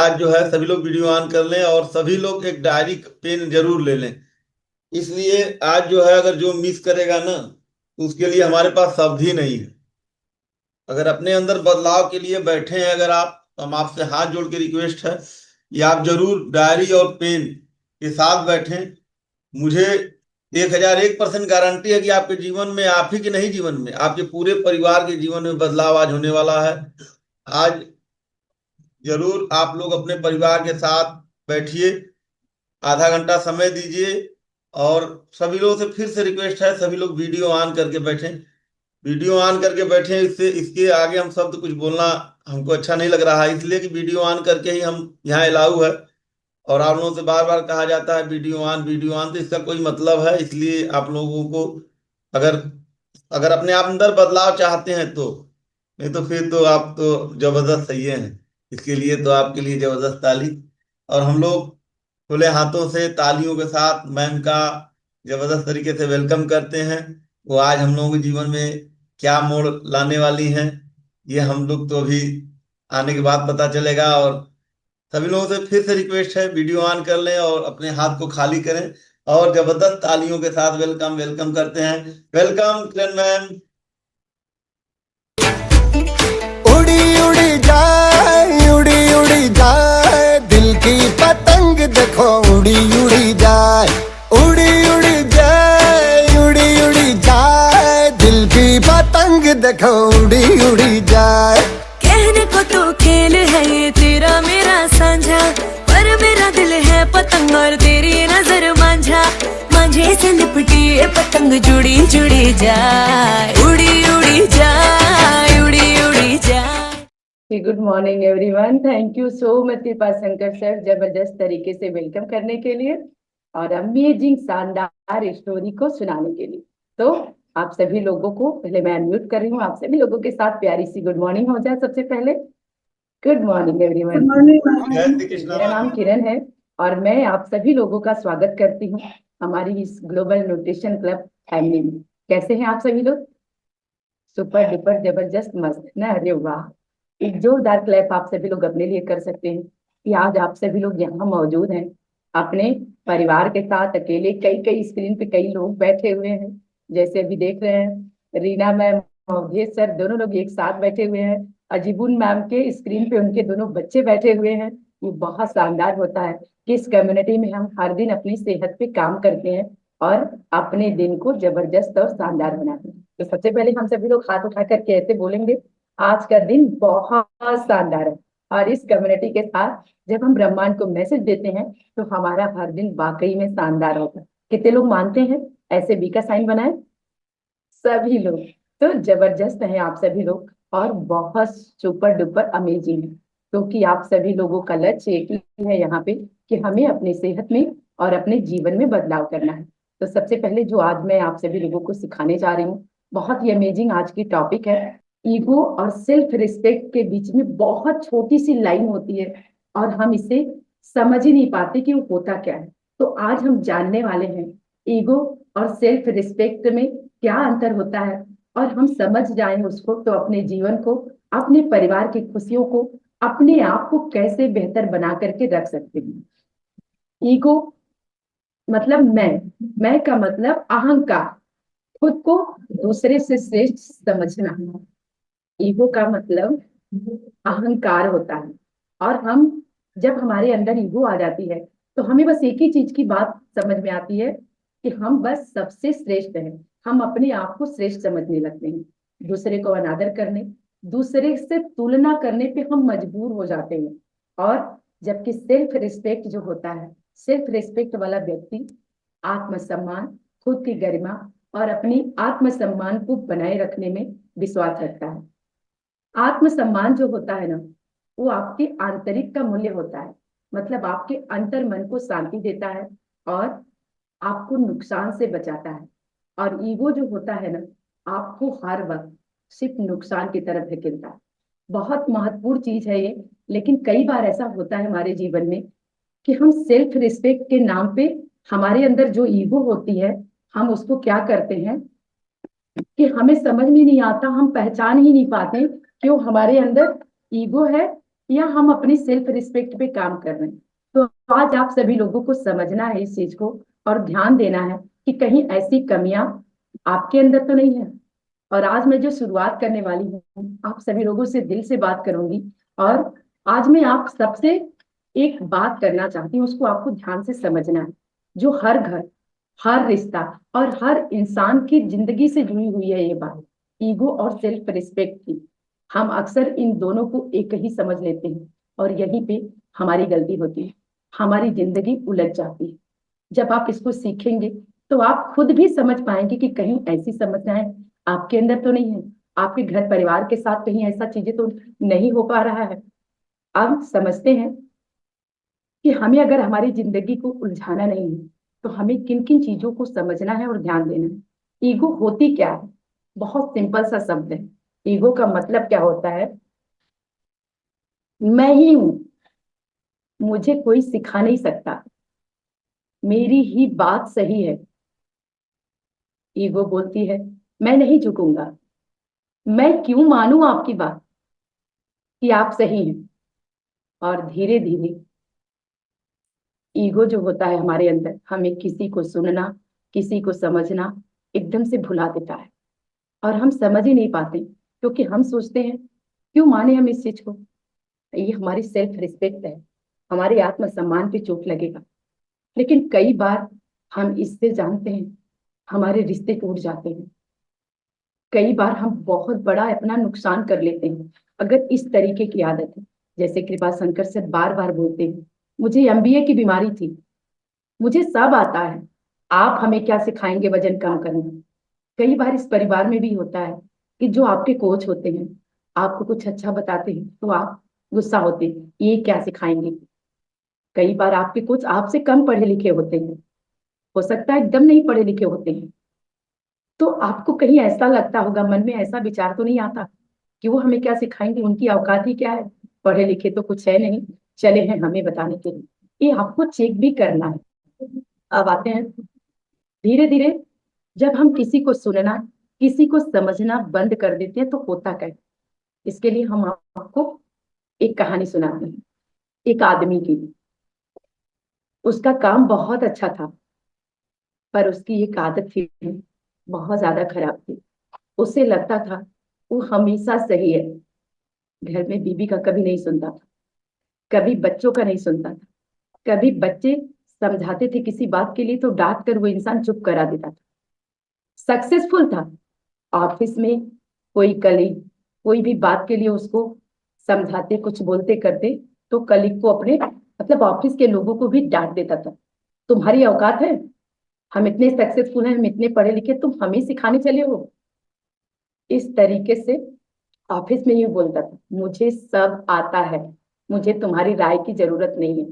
आज जो है सभी लोग वीडियो ऑन कर लें और सभी लोग एक डायरी पेन जरूर ले लें। इसलिए आज जो है अगर जो मिस करेगा ना तो उसके लिए हमारे पास शब्द ही नहीं है। अगर अपने अंदर बदलाव के लिए बैठे हैं अगर आप, तो हम आपसे हाथ जोड़ के रिक्वेस्ट है कि आप जरूर डायरी और पेन के साथ बैठें। मुझे 1001% गारंटी है कि आपके जीवन में, आप ही के नहीं जीवन में, आपके पूरे परिवार के जीवन में बदलाव आज होने वाला है। आज जरूर आप लोग अपने परिवार के साथ बैठिए, आधा घंटा समय दीजिए। और सभी लोगों से फिर से रिक्वेस्ट है, सभी लोग वीडियो ऑन करके बैठें। वीडियो ऑन करके बैठे, इससे इसके आगे हम शब्द कुछ बोलना हमको अच्छा नहीं लग रहा है, इसलिए कि वीडियो ऑन करके ही हम यहाँ अलाउ है। और आप लोगों से बार बार कहा जाता है वीडियो ऑन, तो इसका कोई मतलब है। इसलिए आप लोगों को अगर अगर अपने आप अंदर बदलाव चाहते हैं तो, नहीं तो फिर तो आप तो जबरदस्त सही हैं। इसके लिए तो आपके लिए जबरदस्त ताली। और हम लोग खुले हाथों से तालियों के साथ मैम का जबरदस्त तरीके से वेलकम करते हैं। वो आज हम लोगों के जीवन में क्या मोड़ लाने वाली हैं, ये हम लोग तो अभी आने के बाद पता चलेगा। और सभी लोगों से फिर से रिक्वेस्ट है, वीडियो ऑन कर लें और अपने हाथ को खाली करें और जबरदस्त तालियों के साथ वेलकम वेलकम करते हैं। वेलकम किरण मैम। उड़ी उड़ी जाए, उड़ी उड़ी जाए, दिल की पतंग देखो उड़ी उड़ी जाए, उड़ी उड़ी जाए, उड़ी उड़ी जाए, दिल की पतंग देखो उड़ी उड़ी जाए। कहने को तो खेल है ये तेरा मेरा साझा, पर मेरा दिल है पतंग और तेरी नजर मांझा। मांझे से लिपटी ये पतंग जुड़ी जुड़ी जाए, उड़ी उड़ी जाए, उड़ी उड़ी जाए। Good morning everyone. Thank you so much कृपा शंकर सर, जबरदस्त तरीके से वेलकम करने के लिए और अमेजिंग शानदार स्टोरी को सुनाने के लिए। तो आप सभी लोगों को पहले मैं अनम्यूट कर रही हूँ, आप सभी लोगों के साथ प्यारी सी गुड मॉर्निंग हो जाए। सबसे पहले गुड मॉर्निंग एवरीवन। जय श्री कृष्णा मेरा नाम मैम। किरण है और मैं आप सभी लोगों का स्वागत करती हूँ हमारी इस ग्लोबल न्यूट्रिशन क्लब फैमिली में। कैसे हैं आप सभी लोग? सुपर डुपर जबरदस्त मस्त ना? अरे वाह! एक जोरदार क्लैप आप सभी लोग अपने लिए कर सकते हैं कि आज आप सभी लोग यहाँ मौजूद हैं अपने परिवार के साथ। अकेले कई कई स्क्रीन पे कई लोग बैठे हुए हैं, जैसे अभी देख रहे हैं रीना मैम और ये सर दोनों लोग एक साथ बैठे हुए हैं। अजीबुन मैम के स्क्रीन पे उनके दोनों बच्चे बैठे हुए हैं। ये बहुत शानदार होता है कि इस कम्युनिटी में हम हर दिन अपनी सेहत पे काम करते हैं और अपने दिन को जबरदस्त और शानदार बनाते हैं। तो सबसे पहले हम सभी लोग हाथ उठा करके ऐसे बोलेंगे, आज का दिन बहुत शानदार है। और इस कम्युनिटी के साथ जब हम ब्रह्मांड को मैसेज देते हैं तो हमारा हर दिन वाकई में शानदार होता है। कितने लोग मानते हैं? ऐसे बी का साइन बनाए सभी लोग। तो जबरदस्त है आप सभी लोग और बहुत सुपर डुपर अमेजिंग है, क्योंकि आप सभी लोगों का लक्ष्य एक ही है यहाँ पे कि हमें अपनी सेहत में और अपने जीवन में बदलाव करना है। तो सबसे पहले जो आज मैं आप सभी लोगों को सिखाने जा रही हूँ, बहुत ही अमेजिंग आज की टॉपिक है। ईगो और सेल्फ रिस्पेक्ट के बीच में बहुत छोटी सी लाइन होती है और हम इसे समझ ही नहीं पाते कि वो होता क्या है। तो आज हम जानने वाले हैं ईगो और सेल्फ रिस्पेक्ट में क्या अंतर होता है, और हम समझ जाएं उसको तो अपने जीवन को, अपने परिवार की खुशियों को, अपने आप को कैसे बेहतर बना करके रख सकते हैं। ईगो मतलब मैं का मतलब अहंकार, खुद को दूसरे से श्रेष्ठ समझना। ईगो का मतलब अहंकार होता है। और हम जब हमारे अंदर ईगो आ जाती है तो हमें बस एक ही चीज की बात समझ में आती है कि हम बस सबसे श्रेष्ठ हैं। हम अपने आप को श्रेष्ठ समझने लगते हैं, दूसरे को अनादर करने, दूसरे से तुलना करने पे हम मजबूर हो जाते हैं। और जबकि सेल्फ रिस्पेक्ट जो होता है, सेल्फ रिस्पेक्ट वाला व्यक्ति आत्मसम्मान, खुद की गरिमा और अपनी आत्मसम्मान को बनाए रखने में विश्वास रखता है। आत्मसम्मान जो होता है ना, वो आपके आंतरिक का मूल्य होता है, मतलब आपके अंतर मन को शांति देता है और आपको नुकसान से बचाता है। और ईगो जो होता है ना, आपको हर वक्त सिर्फ नुकसान की तरफ धकेलता है। बहुत महत्वपूर्ण चीज है ये, लेकिन कई बार ऐसा होता है हमारे जीवन में कि हम सेल्फ रिस्पेक्ट के नाम पे हमारे अंदर जो ईगो होती है, हम उसको क्या करते हैं कि हमें समझ में नहीं आता, हम पहचान ही नहीं पाते कि वो हमारे अंदर ईगो है या हम अपनी सेल्फ रिस्पेक्ट पे काम कर रहे हैं। तो आज आप सभी लोगों को समझना है इस चीज को, और ध्यान देना है कि कहीं ऐसी कमियां आपके अंदर तो नहीं है। और आज मैं जो शुरुआत करने वाली हूँ, आप सभी लोगों से दिल से बात करूंगी। और आज मैं आप सबसे एक बात करना चाहती हूँ, उसको आपको ध्यान से समझना है, जो हर घर, हर रिश्ता और हर इंसान की जिंदगी से जुड़ी हुई है ये बात, ईगो और सेल्फ रिस्पेक्ट की। हम अक्सर इन दोनों को एक ही समझ लेते हैं, और यहीं पे हमारी गलती होती है, हमारी जिंदगी उलझ जाती है। जब आप इसको सीखेंगे तो आप खुद भी समझ पाएंगे कि कहीं ऐसी समस्याएं आपके अंदर तो नहीं है, आपके घर परिवार के साथ कहीं ऐसा चीजें तो नहीं हो पा रहा है। अब समझते हैं कि हमें अगर हमारी जिंदगी को उलझाना नहीं है तो हमें किन किन चीजों को समझना है और ध्यान देना है। ईगो होती क्या है? बहुत सिंपल सा शब्द है। ईगो का मतलब क्या होता है? मैं ही हूं, मुझे कोई सिखा नहीं सकता, मेरी ही बात सही है। ईगो बोलती है मैं नहीं झुकूंगा, मैं क्यों मानूं आपकी बात कि आप सही हैं। और धीरे धीरे ईगो जो होता है हमारे अंदर, हमें किसी को सुनना, किसी को समझना एकदम से भुला देता है। और हम समझ ही नहीं पाते, क्योंकि हम सोचते हैं क्यों माने हम इस चीज को, ये हमारी सेल्फ रिस्पेक्ट है, हमारे आत्मसम्मान पे चोट लगेगा। लेकिन कई बार हम इससे जानते हैं हमारे रिश्ते टूट जाते हैं, कई बार हम बहुत बड़ा अपना नुकसान कर लेते हैं अगर इस तरीके की आदत है। जैसे कृपा शंकर सर बार बार बोलते हैं, मुझे एमबीए की बीमारी थी, मुझे सब आता है, आप हमें क्या सिखाएंगे वजन कम करना। कई बार इस परिवार में भी होता है कि जो आपके कोच होते हैं आपको कुछ अच्छा बताते हैं तो आप गुस्सा होते हैं, ये क्या सिखाएंगे। कई बार आपके कोच आपसे कम पढ़े लिखे होते हैं, हो सकता है एकदम नहीं पढ़े लिखे होते हैं, तो आपको कहीं ऐसा लगता होगा, मन में ऐसा विचार तो नहीं आता कि वो हमें क्या सिखाएंगे, उनकी औकात ही क्या है, पढ़े लिखे तो कुछ है नहीं, चले हैं हमें बताने के लिए। ये आपको चेक भी करना है। अब आते हैं धीरे धीरे, जब हम किसी को सुनना, किसी को समझना बंद कर देते हैं तो होता क्या है। इसके लिए हम आपको एक कहानी सुनाते हैं। एक आदमी की, उसका काम बहुत अच्छा था, पर उसकी एक आदत थी, बहुत ज्यादा खराब थी। उसे लगता था वो हमेशा सही है, घर में बीबी का कभी नहीं सुनता था, कभी बच्चों का नहीं सुनता था। कभी बच्चे समझाते थे किसी बात के लिए तो डांट कर वो इंसान चुप करा देता था। सक्सेसफुल था ऑफिस में, कोई कलीग कोई भी बात के लिए उसको समझाते, कुछ बोलते करते तो कलीग को अपने मतलब ऑफिस के लोगों को भी डांट देता था, तुम्हारी औकात है, हम इतने सक्सेसफुल हैं, हम इतने पढ़े लिखे, तुम हमें सिखाने चले हो। इस तरीके से ऑफिस में यूं बोलता था, मुझे सब आता है, मुझे तुम्हारी राय की जरूरत नहीं है।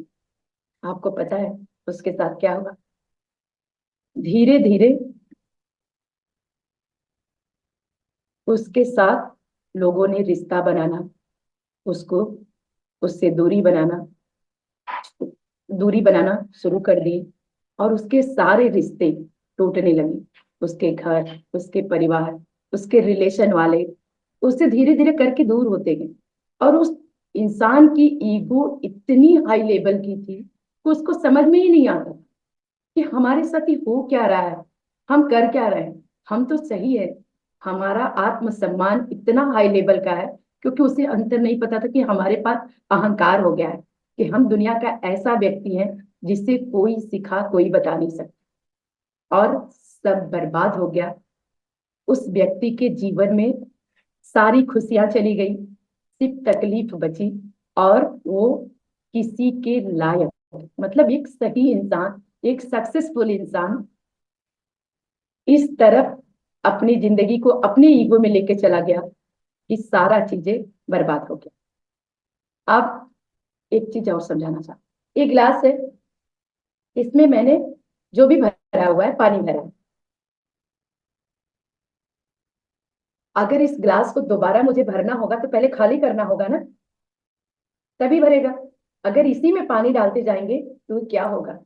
आपको पता है उसके साथ क्या हुआ? धीरे धीरे उसके साथ लोगों ने रिश्ता बनाना, उसको उससे दूरी बनाना शुरू कर दी, और उसके सारे रिश्ते टूटने लगे। उसके घर, उसके परिवार, उसके रिलेशन वाले उससे धीरे धीरे करके दूर होते गए। और उस इंसान की ईगो इतनी हाई लेवल की थी कि उसको समझ में ही नहीं आता कि हमारे साथ ही हो क्या रहा है, हम कर क्या रहे हैं, हम तो सही है। हमारा आत्मसम्मान इतना हाई लेवल का है, क्योंकि उसे अंतर नहीं पता था कि हमारे पास अहंकार हो गया है, कि हम दुनिया का ऐसा व्यक्ति है जिसे कोई सिखा कोई बता नहीं सकता। और सब बर्बाद हो गया। उस व्यक्ति के जीवन में सारी खुशियां चली गई, सिर्फ तकलीफ बची। और वो किसी के लायक, मतलब एक सही इंसान, एक सक्सेसफुल इंसान इस तरफ अपनी जिंदगी को अपने ईगो में लेके चला गया कि सारा चीजें बर्बाद हो गया। अब एक चीज और समझाना चाहता, एक गिलास है, इसमें मैंने जो भी भरा हुआ है पानी भरा है। अगर इस ग्लास को दोबारा मुझे भरना होगा तो पहले खाली करना होगा ना, तभी भरेगा। अगर इसी में पानी डालते जाएंगे तो क्या होगा?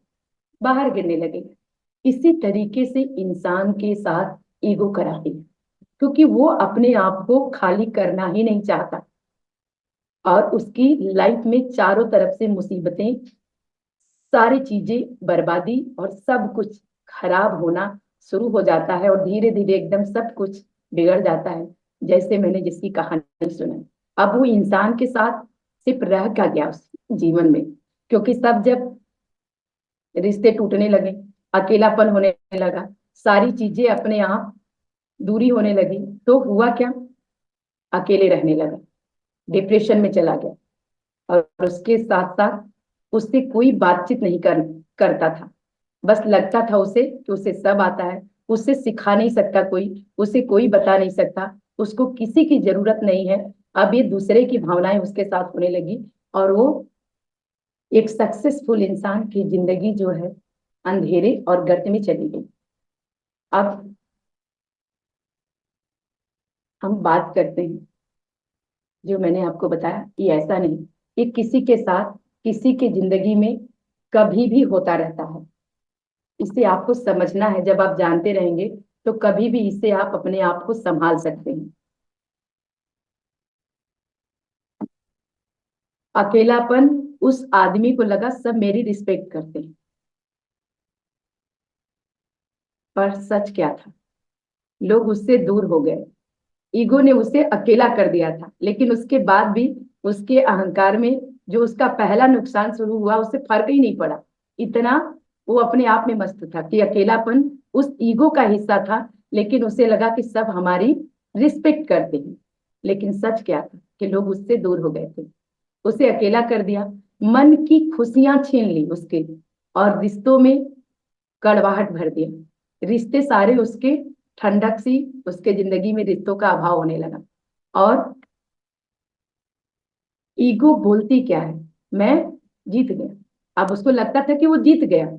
बाहर गिरने लगेगा। इसी तरीके से इंसान के साथ ईगो कराती है, क्योंकि वो अपने आप को खाली करना ही नहीं चाहता। और उसकी लाइफ में चारों तरफ से मुसीबतें, सारी चीजें, बर्बादी और सब कुछ खराब होना शुरू हो जाता है और धीरे धीरे एकदम सब कुछ बिगड़ जाता है। जैसे मैंने जिसकी कहानी सुनाई, अब वो इंसान के साथ सिर्फ रह का गया उस जीवन में, क्योंकि सब जब रिश्ते टूटने लगे, अकेलापन होने लगा, सारी चीजें अपने आप दूरी होने लगी, तो हुआ क्या, अकेले रहने लगा, डिप्रेशन में चला गया। और उसके साथ साथ उससे कोई बातचीत नहीं करता था। बस लगता था उसे कि उसे सब आता है, उसे सिखा नहीं सकता कोई, उसे कोई बता नहीं सकता, उसको किसी की जरूरत नहीं है। अब ये दूसरे की भावनाएं उसके साथ होने लगी और वो एक सक्सेसफुल इंसान की जिंदगी जो है अंधेरे और गर्त में चली गई। अब हम बात करते हैं, जो मैंने आपको बताया कि ऐसा नहीं, ये किसी के साथ, किसी के जिंदगी में कभी भी होता रहता है। इसे आपको समझना है, जब आप जानते रहेंगे तो कभी भी इससे आप अपने आप को संभाल सकते हैं। अकेलापन, उस आदमी को लगा सब मेरी रिस्पेक्ट करते हैं, पर सच क्या था, लोग उससे दूर हो गए। ईगो ने उसे अकेला कर दिया था, लेकिन उसके बाद भी उसके अहंकार में जो उसका पहला नुकसान शुरू हुआ, उससे फर्क ही नहीं पड़ा। इतना वो अपने आप में मस्त था कि अकेलापन उस ईगो का हिस्सा था, लेकिन उसे लगा कि सब हमारी रिस्पेक्ट करते हैं। लेकिन सच क्या था कि लोग उससे दूर हो गए थे, उसे अकेला कर दिया, मन की खुशियां छीन ली उसके, और रिश्तों में कड़वाहट भर दिया। रिश्ते सारे उसके ठंडक सी, उसके जिंदगी में रिश्तों का अभाव होने लगा। और ईगो बोलती क्या है, मैं जीत गया। अब उसको लगता था कि वो जीत गया,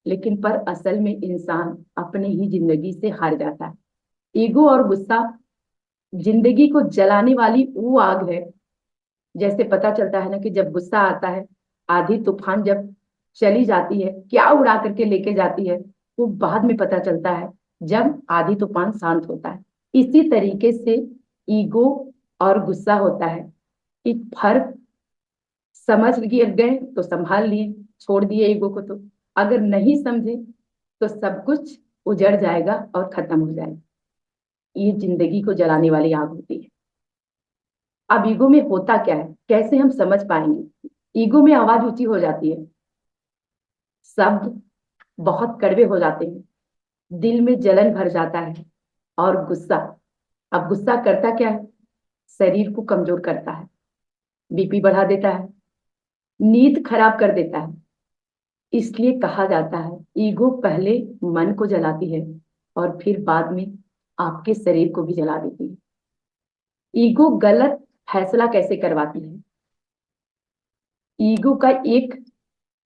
लेकिन पर असल में इंसान अपने ही जिंदगी से हार जाता है। ईगो और गुस्सा जिंदगी को जलाने वाली वो आग है। जैसे पता चलता है ना कि जब गुस्सा आता है, आधी तूफान जब चली जाती है, क्या उड़ा करके लेके जाती है, वो बाद में पता चलता है जब आधी तूफान शांत होता है। इसी तरीके से ईगो और गुस्सा होता है। एक फर्क समझ गए तो संभाल लिए, छोड़ दिए ईगो को, तो अगर नहीं समझे तो सब कुछ उजड़ जाएगा और खत्म हो जाएगा। ये जिंदगी को जलाने वाली आग होती है। अब ईगो में होता क्या है, कैसे हम समझ पाएंगे। ईगो में आवाज ऊंची हो जाती है, शब्द बहुत कड़वे हो जाते हैं, दिल में जलन भर जाता है। और गुस्सा, अब गुस्सा करता क्या है, शरीर को कमजोर करता है, बीपी बढ़ा देता है, नींद खराब कर देता है। इसलिए कहा जाता है ईगो पहले मन को जलाती है और फिर बाद में आपके शरीर को भी जला देती है। ईगो गलत फैसला कैसे करवाती है। ईगो का एक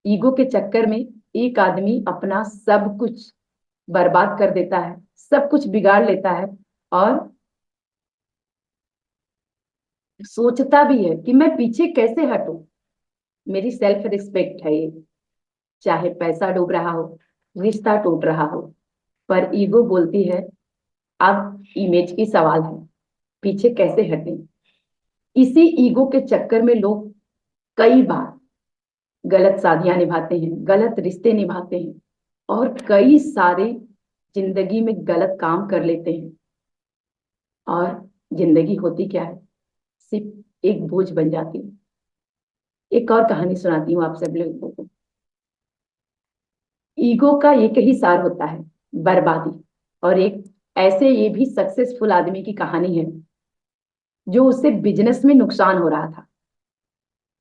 ईगो के चक्कर में एक आदमी अपना सब कुछ बर्बाद कर देता है, सब कुछ बिगाड़ लेता है, और सोचता भी है कि मैं पीछे कैसे हटूं, मेरी सेल्फ रिस्पेक्ट है ये। चाहे पैसा डूब रहा हो, रिश्ता टूट रहा हो, पर ईगो बोलती है अब इमेज की सवाल है, पीछे कैसे हटें। इसी ईगो के चक्कर में लोग कई बार गलत शादियां निभाते हैं, गलत रिश्ते निभाते हैं, और कई सारे जिंदगी में गलत काम कर लेते हैं। और जिंदगी होती क्या है, सिर्फ एक बोझ बन जाती है। एक और कहानी सुनाती हूँ आप सब लोगों को। ईगो का एक ही सार होता है, बर्बादी। और एक ऐसे ये भी सक्सेसफुल आदमी की कहानी है, जो उसे बिजनेस में नुकसान हो रहा था।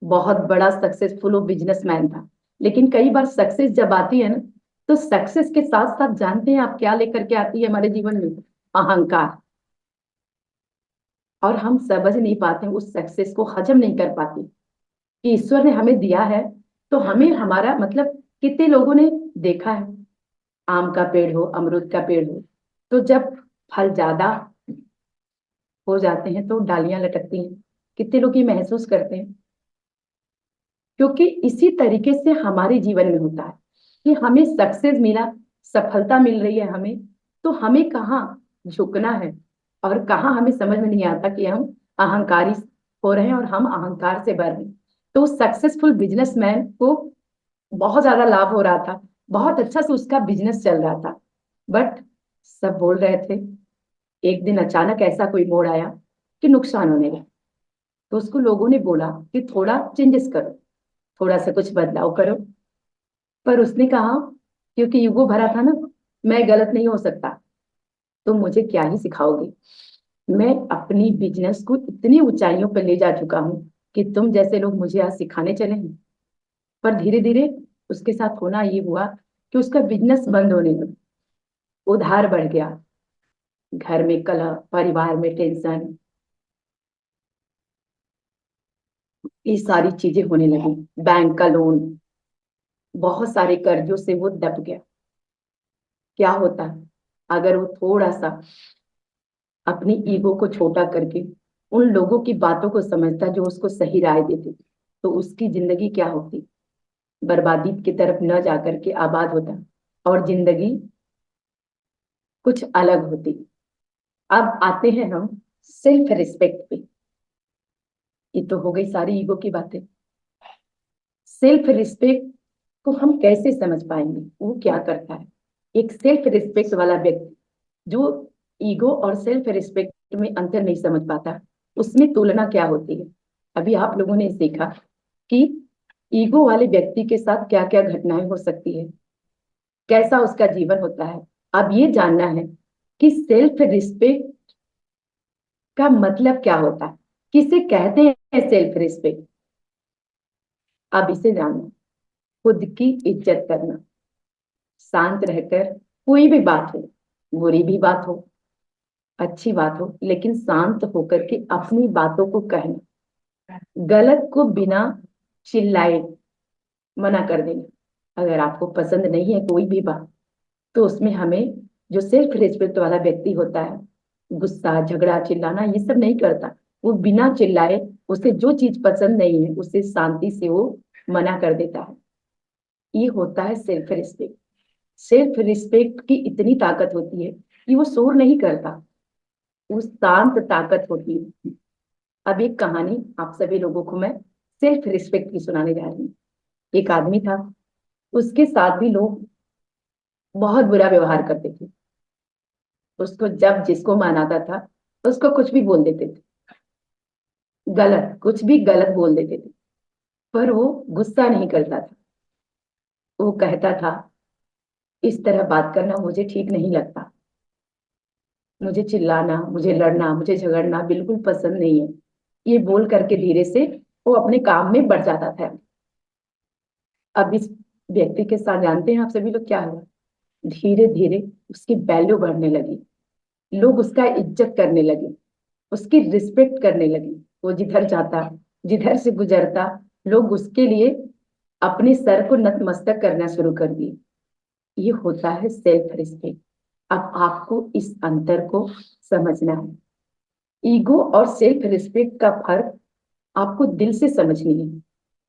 बहुत बड़ा सक्सेसफुल वो बिजनेसमैन था, लेकिन कई बार सक्सेस जब आती है ना, तो सक्सेस के साथ साथ जानते हैं आप क्या लेकर के आती है हमारे जीवन में, अहंकार। और हम समझ नहीं पाते, उस सक्सेस को हजम नहीं कर पाते कि ईश्वर ने हमें दिया है, तो हमें हमारा मतलब, कितने लोगों ने देखा है, आम का पेड़ हो, अमरूद का पेड़ हो, तो जब फल ज्यादा हो जाते हैं तो डालियां लटकती हैं। कितने लोग ये महसूस करते हैं, क्योंकि इसी तरीके से हमारे जीवन में होता है कि हमें सक्सेस मिला, सफलता मिल रही है हमें, तो हमें कहाँ झुकना है और कहाँ हमें समझ में नहीं आता कि हम अहंकारी हो रहे हैं और हम अहंकार से भर रहे हैं। तो सक्सेसफुल बिजनेसमैन को बहुत ज्यादा लाभ हो रहा था, बहुत अच्छा से उसका बिजनेस चल रहा था, बट सब बोल रहे थे। एक दिन अचानक ऐसा कोई मोड़ आया कि नुकसान होने लगा। तो उसको लोगों ने बोला कि थोड़ा चेंजेस करो, थोड़ा सा कुछ बदलाव करो। पर उसने कहा, क्योंकि ईगो भरा था ना, मैं गलत नहीं हो सकता, तो मुझे क्या ही सिखाओगे। मैं अपनी बिजनेस को इतनी ऊंचाइयों पर ले जा चुका हूँ कि तुम जैसे लोग मुझे आज सिखाने चले हैं। पर धीरे धीरे उसके साथ होना ये हुआ कि उसका बिजनेस बंद होने लगा, उधार बढ़ गया, घर में कलह, परिवार में टेंशन, ये सारी चीजें होने लगी। बैंक का लोन, बहुत सारे कर्जों से वो दब गया। क्या होता है अगर वो थोड़ा सा अपनी ईगो को छोटा करके उन लोगों की बातों को समझता जो उसको सही राय देते, तो उसकी जिंदगी क्या होती, बर्बादी की तरफ न जाकर के आबाद होता और जिंदगी कुछ अलग होती। अब आते हैं हम सेल्फ रिस्पेक्ट पे। ये तो हो गई सारी ईगो की बातें। सेल्फ रिस्पेक्ट को हम कैसे समझ पाएंगे, वो क्या करता है। एक सेल्फ रिस्पेक्ट वाला व्यक्ति जो ईगो और सेल्फ रिस्पेक्ट में अंतर नहीं समझ पाता, उसमें तुलना क्या होती है। अभी आप लोगों ने सीखा कि ईगो वाले व्यक्ति के साथ क्या क्या घटनाएं हो सकती है, कैसा उसका जीवन होता है। अब ये जानना है कि सेल्फ रिस्पेक्ट का मतलब क्या होता है, किसे कहते हैं सेल्फ रिस्पेक्ट। अब इसे जानो। खुद की इज्जत करना, शांत रहकर कोई भी बात हो, बुरी भी बात हो, अच्छी बात हो, लेकिन शांत होकर के अपनी बातों को कहना, गलत को बिना चिल्लाए मना कर देना। अगर आपको पसंद नहीं है कोई भी बात, तो उसमें हमें, जो सेल्फ रिस्पेक्ट वाला व्यक्ति होता है, गुस्सा, झगड़ा, चिल्लाना ये सब नहीं करता। वो बिना चिल्लाए, उसे जो चीज पसंद नहीं है उसे शांति से वो मना कर देता है। ये होता है सेल्फ रिस्पेक्ट। सेल्फ रिस्पेक्ट की इतनी ताकत होती है कि वो शोर नहीं करता, वो शांत ताकत होती है। अब एक कहानी आप सभी लोगों को मैं सेल्फ रिस्पेक्ट की सुनाने जा रही हूँ। एक आदमी था, उसके साथ भी लोग बहुत बुरा व्यवहार करते थे। उसको जब जिसको मनाता था उसको कुछ भी बोल देते थे, गलत, कुछ भी गलत बोल देते थे। पर वो गुस्सा नहीं करता था। वो कहता था, इस तरह बात करना मुझे ठीक नहीं लगता, मुझे चिल्लाना, मुझे लड़ना, मुझे झगड़ना बिल्कुल पसंद नहीं है। ये बोल करके धीरे से वो अपने काम में बढ़ जाता था। अब इस व्यक्ति के साथ जानते हैं आप सभी लोग क्या हुआ, धीरे धीरे उसकी वैल्यू बढ़ने लगी, लोग उसका इज्जत करने लगे, उसकी रिस्पेक्ट करने लगे। वो जिधर जाता, जिधर से गुजरता, लोग उसके लिए अपने सर को नतमस्तक करना शुरू कर दिए। ये होता है सेल्फ रिस्पेक्ट। अब आपको इस अंतर को समझना है। ईगो और सेल्फ रिस्पेक्ट का फर्क आपको दिल से समझनी है।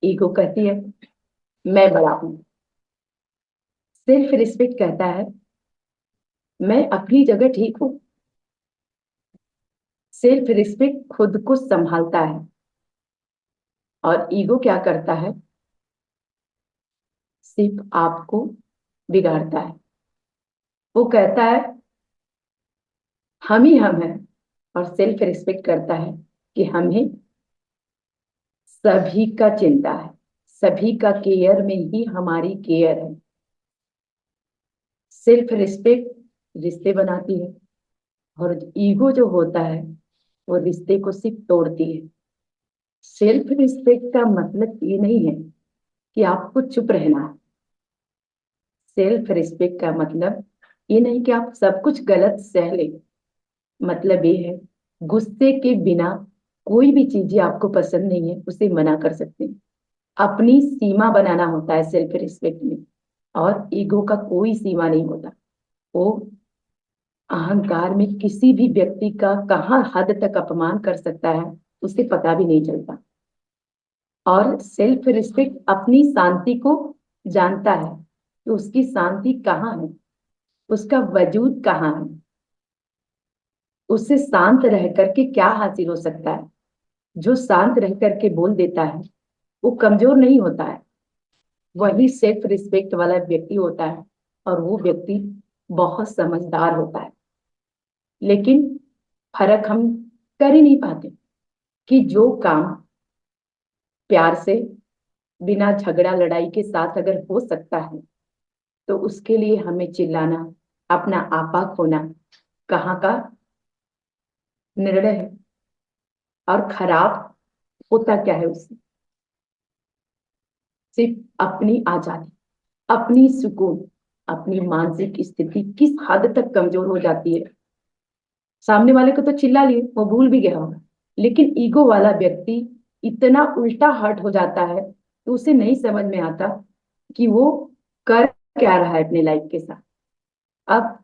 ईगो कहती है मैं बड़ा हूं, सेल्फ रिस्पेक्ट कहता है मैं अपनी जगह ठीक हूं। सेल्फ रिस्पेक्ट खुद को संभालता है और ईगो क्या करता है, सिर्फ आपको बिगाड़ता है। वो कहता है हम ही हम हैं, और सेल्फ रिस्पेक्ट करता है कि हमें सभी का चिंता है, सभी का केयर में ही हमारी केयर है। सेल्फ रिस्पेक्ट रिश्ते बनाती है और ईगो जो होता है वो रिश्ते को सिर्फ तोड़ती है। सेल्फ रिस्पेक्ट का मतलब ये नहीं है कि आपको चुप रहना है। सेल्फ रिस्पेक्ट का मतलब ये नहीं कि आप सब कुछ गलत सह लें। मतलब ये है गुस्से के बिना कोई भी चीजें आपको पसंद नहीं है उसे मना कर सकते हैं। अपनी सीमा बनाना होता है सेल्फ रिस्पेक्ट में, और ईगो का कोई सीमा नहीं होता। वो अहंकार में किसी भी व्यक्ति का कहाँ हद तक अपमान कर सकता है उसे पता भी नहीं चलता। और सेल्फ रिस्पेक्ट अपनी शांति को जानता है कि उसकी शांति कहाँ है, उसका वजूद कहाँ है, उससे शांत रह करके क्या हासिल हो सकता है। जो शांत रह करके बोल देता है वो कमजोर नहीं होता है, वही सेल्फ रिस्पेक्ट वाला व्यक्ति होता है, और वो व्यक्ति बहुत समझदार होता है। लेकिन फर्क हम कर ही नहीं पाते कि जो काम प्यार से, बिना झगड़ा लड़ाई के साथ अगर हो सकता है, तो उसके लिए हमें चिल्लाना, अपना आपा खोना कहाँ का निर्णय है। और खराब होता क्या है उससे? सिर्फ अपनी आजादी, अपनी सुकून, अपनी मानसिक स्थिति किस हद तक कमजोर हो जाती है। सामने वाले को तो चिल्ला लिए, वो भूल भी गया होगा, लेकिन ईगो वाला व्यक्ति इतना उल्टा हर्ट हो जाता है तो उसे नहीं समझ में आता कि वो कर क्या रहा है अपने लाइफ के साथ। अब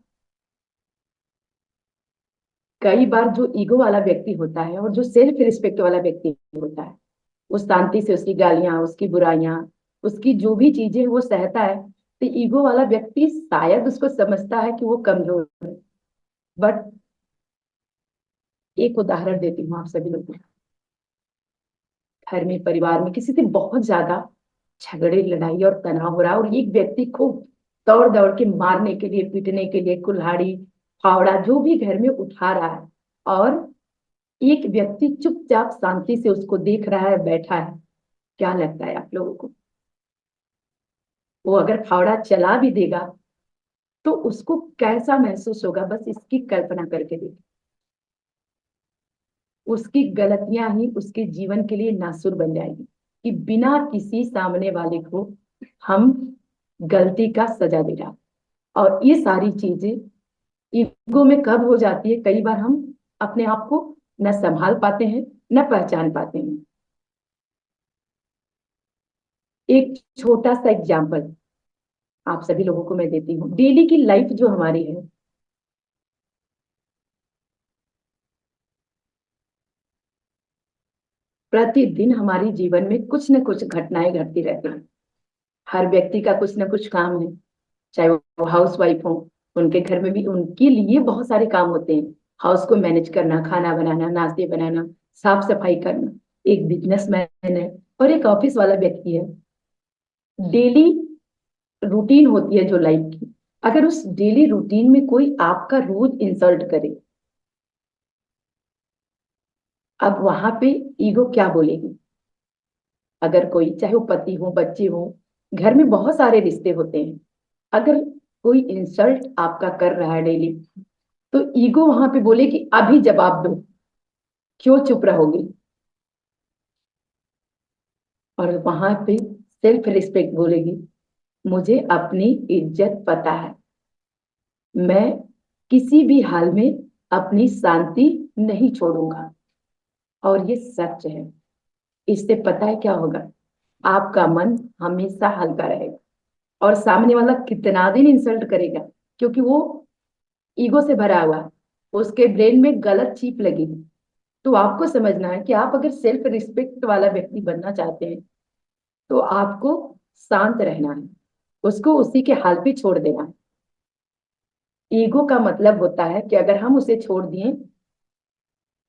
कई बार जो ईगो वाला व्यक्ति होता है और जो सेल्फ रिस्पेक्ट वाला व्यक्ति होता है, वो शांति से उसकी गालियां, उसकी बुराइयां, उसकी जो भी चीजें वो सहता है, तो ईगो वाला व्यक्ति शायद उसको समझता है कि वो कमजोर है। बट एक उदाहरण देती हूँ आप सभी लोगों को। घर में, परिवार में किसी से बहुत ज्यादा झगड़े, लड़ाई और तनाव हो रहा है, और एक व्यक्ति खूब दौड़ दौड़ के मारने के लिए, पीटने के लिए कुल्हाड़ी, फावड़ा जो भी घर में उठा रहा है, और एक व्यक्ति चुपचाप शांति से उसको देख रहा है, बैठा है। क्या लगता है आप लोगों को? वो अगर फावड़ा चला भी देगा तो उसको कैसा महसूस होगा? बस इसकी कल्पना करके देखिए। उसकी गलतियां ही उसके जीवन के लिए नासुर बन जाएगी, कि बिना किसी सामने वाले को हम गलती का सजा दे रहा। और ये सारी चीजें ईगो में कब हो जाती है? कई बार हम अपने आप को न संभाल पाते हैं, न पहचान पाते हैं। एक छोटा सा एग्जाम्पल आप सभी लोगों को मैं देती हूँ। डेली की लाइफ जो हमारी है, प्रतिदिन हमारे जीवन में कुछ न कुछ घटनाएं घटती रहती हैं। हर व्यक्ति का कुछ न कुछ काम है, चाहे वो हाउस वाइफ हो, उनके घर में भी उनके लिए बहुत सारे काम होते हैं। हाउस को मैनेज करना, खाना बनाना, नाश्ते बनाना, साफ सफाई करना। एक बिजनेसमैन है और एक ऑफिस वाला व्यक्ति है। डेली रूटीन होती है जो लाइफ की। अगर उस डेली रूटीन में कोई आपका रोज इंसल्ट करे, अब वहां पे ईगो क्या बोलेगी? अगर कोई, चाहे वो पति हो, बच्चे हो, घर में बहुत सारे रिश्ते होते हैं, अगर कोई इंसल्ट आपका कर रहा है डेली, तो ईगो वहां पे बोले कि अभी जवाब दो, क्यों चुप रहोगे? और वहां पे सेल्फ रिस्पेक्ट बोलेगी, मुझे अपनी इज्जत पता है, मैं किसी भी हाल में अपनी शांति नहीं छोड़ूंगा। और ये सच है। इससे पता है क्या होगा? आपका मन हमेशा हल्का रहेगा, और सामने वाला कितना दिन इंसल्ट करेगा, क्योंकि वो ईगो से भरा हुआ है, उसके ब्रेन में गलत चिप लगी है। तो आपको समझना है कि आप अगर सेल्फ रिस्पेक्ट वाला व्यक्ति बनना चाहते हैं, तो आपको शांत रहना है, उसको उसी के हाल पे छोड़ देना है। ईगो का मतलब होता है कि अगर हम उसे छोड़ दिए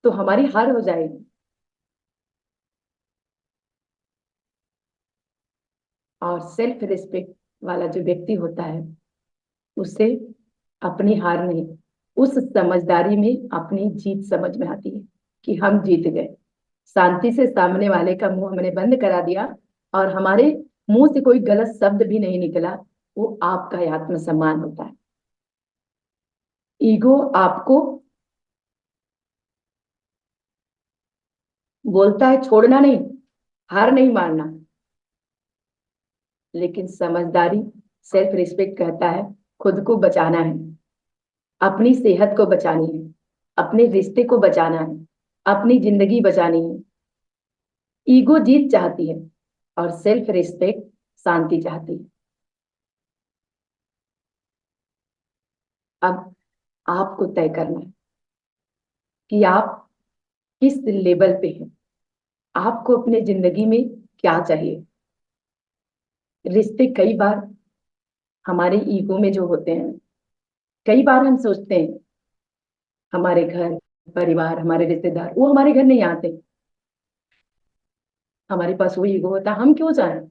तो हमारी हार हो जाएगी। और सेल्फ रिस्पेक्ट वाला जो व्यक्ति होता है, उसे अपनी हार नहीं, उस समझदारी में अपनी जीत समझ में आती है कि हम जीत गए। शांति से सामने वाले का मुंह हमने बंद करा दिया, और हमारे मुंह से कोई गलत शब्द भी नहीं निकला। वो आपका आत्मसम्मान होता है। ईगो आपको बोलता है छोड़ना नहीं, हार नहीं मानना, लेकिन समझदारी, सेल्फ रिस्पेक्ट कहता है खुद को बचाना है, अपनी सेहत को बचानी है, अपने रिश्ते को बचाना है, अपनी जिंदगी बचानी है। ईगो जीत चाहती है और सेल्फ रिस्पेक्ट शांति चाहती है। अब आपको तय करना है कि आप किस लेवल पे हैं, आपको अपने जिंदगी में क्या चाहिए। रिश्ते कई बार हमारे ईगो में जो होते हैं, कई बार हम सोचते हैं हमारे घर परिवार, हमारे रिश्तेदार, वो हमारे घर नहीं आते, हमारे पास वो ईगो होता, हम क्यों जाने।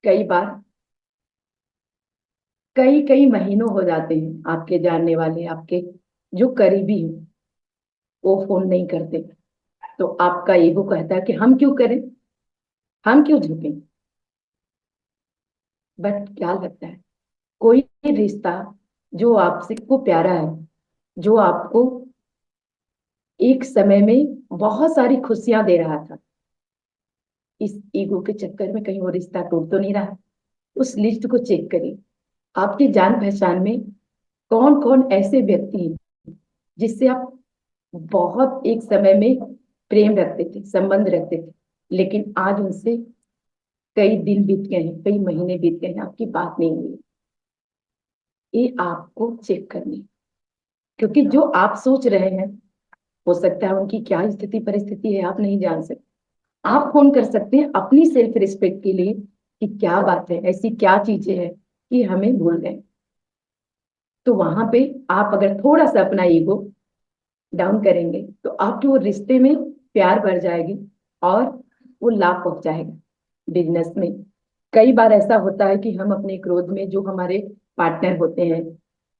कई बार कई कई महीनों हो जाते हैं, आपके जानने वाले, आपके जो करीबी हैं, वो फोन नहीं करते, तो आपका ईगो कहता है कि हम क्यों करें, हम क्यों झुकें। बट क्या लगता है, कोई रिश्ता जो आपसे को प्यारा है, जो आपको एक समय में बहुत सारी खुशियां दे रहा था, इस ईगो के चक्कर में कहीं वो रिश्ता टूट तो नहीं रहा। उस लिस्ट को चेक करिए, आपकी जान पहचान में कौन कौन ऐसे व्यक्ति हैं जिससे आप बहुत एक समय में प्रेम रखते थे, संबंध रखते थे, लेकिन आज उनसे कई दिन बीत गए हैं, कई महीने बीत गए हैं, आपकी बात नहीं हुई। ये आपको चेक करनी, क्योंकि जो आप सोच रहे हैं, हो सकता है उनकी क्या स्थिति परिस्थिति है आप नहीं जान सकते। आप फोन कर सकते हैं अपनी सेल्फ रिस्पेक्ट के लिए कि क्या बात है, ऐसी क्या चीजें हैं कि हमें भूल गए। तो वहां पे आप अगर थोड़ा सा अपना ईगो डाउन करेंगे तो आपके वो रिश्ते में प्यार बढ़ जाएगी और वो लाभ पहुंचाएगा। बिजनेस में कई बार ऐसा होता है कि हम अपने क्रोध में, जो हमारे पार्टनर होते हैं,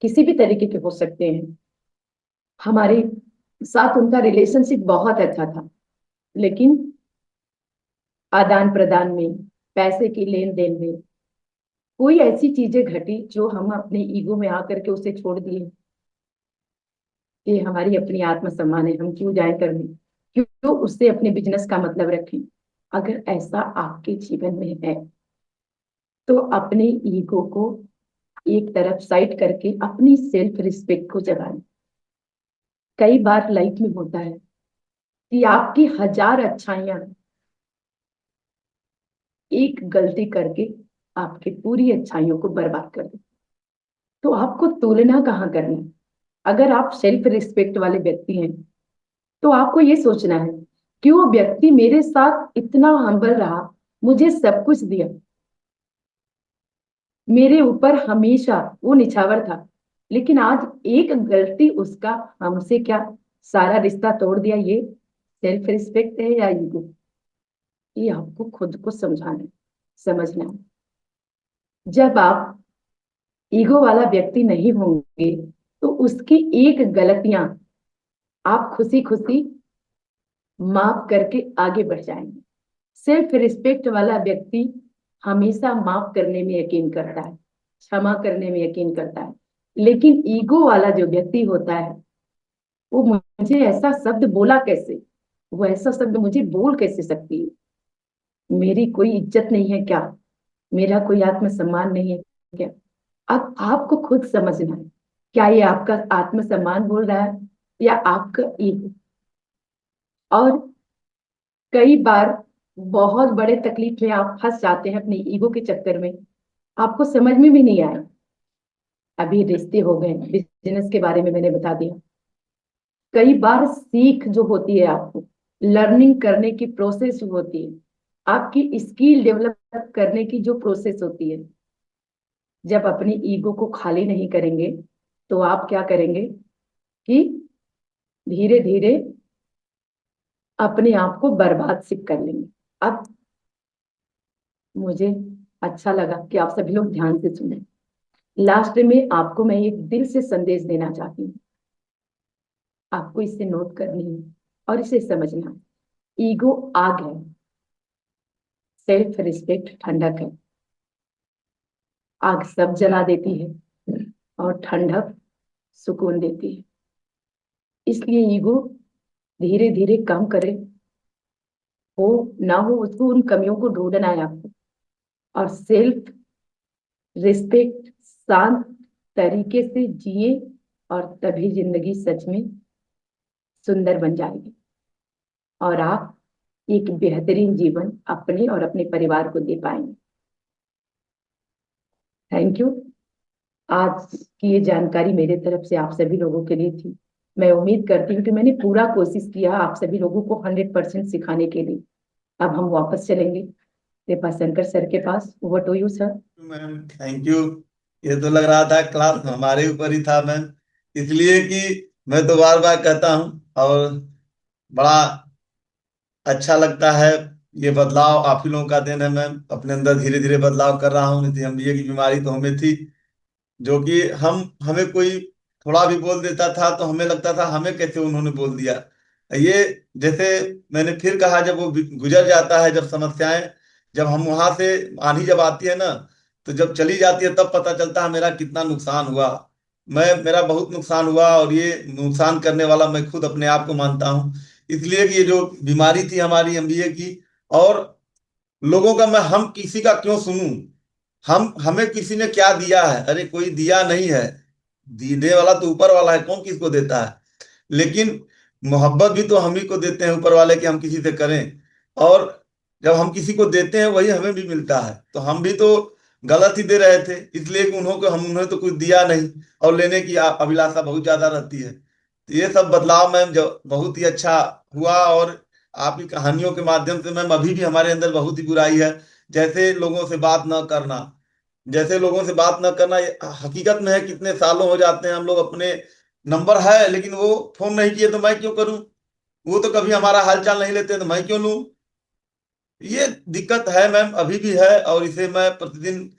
किसी भी तरीके के हो सकते हैं, हमारे साथ उनका रिलेशनशिप बहुत अच्छा था, लेकिन आदान प्रदान में, पैसे की लेन देन में कोई ऐसी चीजें घटी जो हम अपने ईगो में आकर के उसे छोड़ दिए कि हमारी अपनी आत्मसम्मान है, हम क्यों जाए करने, क्यों उससे अपने बिजनेस का मतलब रखें। अगर ऐसा आपके जीवन में है तो अपने ईगो को एक तरफ साइड करके अपनी सेल्फ रिस्पेक्ट को जगाएं। कई बार लाइफ में होता है कि आपकी हजार अच्छाइयां एक गलती करके आपकी पूरी अच्छाइयों को बर्बाद कर दे, तो आपको तुलना कहाँ करनी। अगर आप सेल्फ रिस्पेक्ट वाले व्यक्ति हैं तो आपको ये सोचना है कि वो व्यक्ति मेरे साथ इतना हम्बल रहा, मुझे सब कुछ दिया, मेरे ऊपर हमेशा वो निछावर था, लेकिन आज एक गलती उसका हमसे क्या सारा रिश्ता तोड़ दिया। ये सेल्फ रिस्पेक्ट है या ईगो? ये आपको खुद को समझाना है, समझना है। जब आप ईगो वाला व्यक्ति नहीं होंगे तो उसकी एक गलतियां आप खुशी खुशी माफ करके आगे बढ़ जाएंगे। सेल्फ रिस्पेक्ट वाला व्यक्ति हमेशा माफ करने में यकीन करता है, क्षमा करने में यकीन करता है, लेकिन ईगो वाला जो व्यक्ति होता है, वो मुझे ऐसा शब्द बोला कैसे, वो ऐसा शब्द मुझे बोल कैसे सकती है, मेरी कोई इज्जत नहीं है क्या, मेरा कोई आत्मसम्मान नहीं है क्या। अब आपको खुद समझना है, क्या ये आपका आत्मसम्मान बोल रहा है या आपका ईगो। और कई बार बहुत बड़े तकलीफ में आप फंस जाते हैं अपने ईगो के चक्कर में, आपको समझ में भी नहीं आया। अभी रिश्ते हो गए, बिजनेस के बारे में मैंने बता दिया। कई बार सीख जो होती है, आपको लर्निंग करने की प्रोसेस जो होती है, आपकी स्किल डेवलप करने की जो प्रोसेस होती है, जब अपनी ईगो को खाली नहीं करेंगे तो आप क्या करेंगे कि धीरे धीरे अपने आप को बर्बाद सिर्फ कर लेंगे। अब मुझे अच्छा लगा कि आप सभी लोग ध्यान से सुने। लास्ट में आपको मैं एक दिल से संदेश देना चाहती हूँ, आपको इसे नोट करनी है और इसे समझना है। ईगो आग है, सेल्फ रिस्पेक्ट ठंडक है। आग सब जला देती है और ठंडक सुकून देती है। इसलिए ईगो धीरे धीरे कम करे, हो ना हो उसको, उन कमियों को ढूंढना है आपको। और सेल्फ रिस्पेक्ट शांत तरीके से जिए और तभी जिंदगी सच में सुंदर बन जाएगी और आप एक बेहतरीन जीवन अपने और अपने परिवार को दे पाएंगे। Thank you. आज की ये जानकारी मेरे तरफ से आप सभी लोगों के लिए थी। मैं उम्मीद करती हूँ कि मैंने पूरा कोशिश किया आप सभी लोगों को 100% सिखाने के लिए। अब हम वापस चलेंगे कृपा शंकर सर के पास। Over to you sir. Ma'am thank you. ये तो लग रहा था क्लास हमारे ऊपर ही था मैम, इसलिए कि मैं तो बार बार कहता हूँ और बड़ा अच्छा लगता है। ये बदलाव आप ही लोगों का देन है। मैं अपने अंदर धीरे धीरे बदलाव कर रहा हूँ। नहीं तो एमबीए की बीमारी तो हमें थी, जो कि हमें कोई थोड़ा भी बोल देता था तो हमें लगता था हमें कैसे उन्होंने बोल दिया। ये जैसे मैंने फिर कहा, जब वो गुजर जाता है, जब समस्याएं, जब हम वहां से, आंधी जब आती है ना, तो जब चली जाती है तब पता चलता है मेरा कितना नुकसान हुआ। मेरा बहुत नुकसान हुआ, और ये नुकसान करने वाला मैं खुद अपने आप को मानता हूँ। इसलिए कि ये जो बीमारी थी हमारी एमबीए की, और लोगों का, मैं हम किसी का क्यों सुनूं? हमें किसी ने क्या दिया है? अरे कोई दिया नहीं है। देने वाला तो ऊपर वाला है, कौन किसको देता है? लेकिन मोहब्बत भी तो हम ही को देते हैं ऊपर वाले, कि हम किसी से करें। और जब हम किसी को देते हैं वही हमें भी मिलता है। तो हम भी तो गलत ही दे रहे थे, इसलिए कि उन्हें तो कुछ दिया नहीं, और लेने की अभिलाषा बहुत ज्यादा रहती है। तो ये सब बदलाव मैम जो बहुत ही अच्छा हुआ। और आपकी कहानियों के माध्यम से मैम, अभी भी हमारे अंदर बहुत ही बुराई है। जैसे लोगों से बात न करना, जैसे लोगों से बात न करना, ये हकीकत में है। कितने सालों हो जाते हैं हम लोग अपने, नंबर है लेकिन वो फोन नहीं किए तो मैं क्यों करूं? वो तो कभी हमारा हालचाल नहीं लेते तो मैं क्यों लूं? ये दिक्कत है मैम, अभी भी है। और इसे मैं प्रतिदिन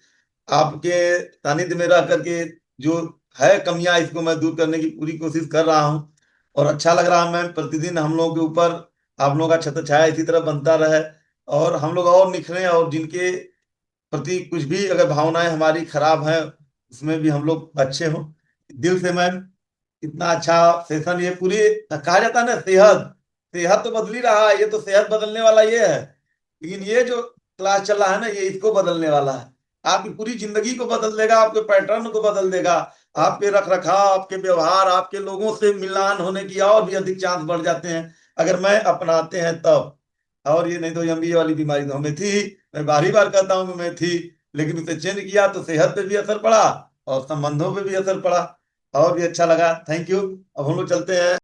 आपके सानिध्य में रह करके, जो है कमियां, इसको मैं दूर करने की पूरी कोशिश कर रहा हूँ। और अच्छा लग रहा है मैम, प्रतिदिन हम लोगों के ऊपर आप लोगों का छत्र छाया इसी तरह बनता रहे, और हम लोग और निखरें, और जिनके प्रति कुछ भी अगर भावनाएं हमारी खराब हैं, उसमें भी हम लोग अच्छे हों। दिल से मैम, इतना अच्छा सेशन, ये पूरी, कहा जाता है ना, सेहत, सेहत तो बदल ही रहा है, ये तो सेहत बदलने वाला ये है। लेकिन ये जो क्लास चल रहा है ना, ये इसको बदलने वाला है। आपकी पूरी जिंदगी को बदल देगा, आपके पैटर्न को बदल देगा। आपके रख रखाव, आपके व्यवहार, आपके लोगों से मिलान होने की और भी अधिक चांस बढ़ जाते हैं, अगर मैं अपनाते हैं तब। और ये नहीं तो एमबीए वाली बीमारी तो हमें थी। मैं बार ही बार कहता हूँ कि मैं थी, लेकिन उसे चेंज किया तो सेहत पे भी असर पड़ा, और संबंधों पे भी असर पड़ा। और भी अच्छा लगा, थैंक यू। अब हम लोग चलते हैं।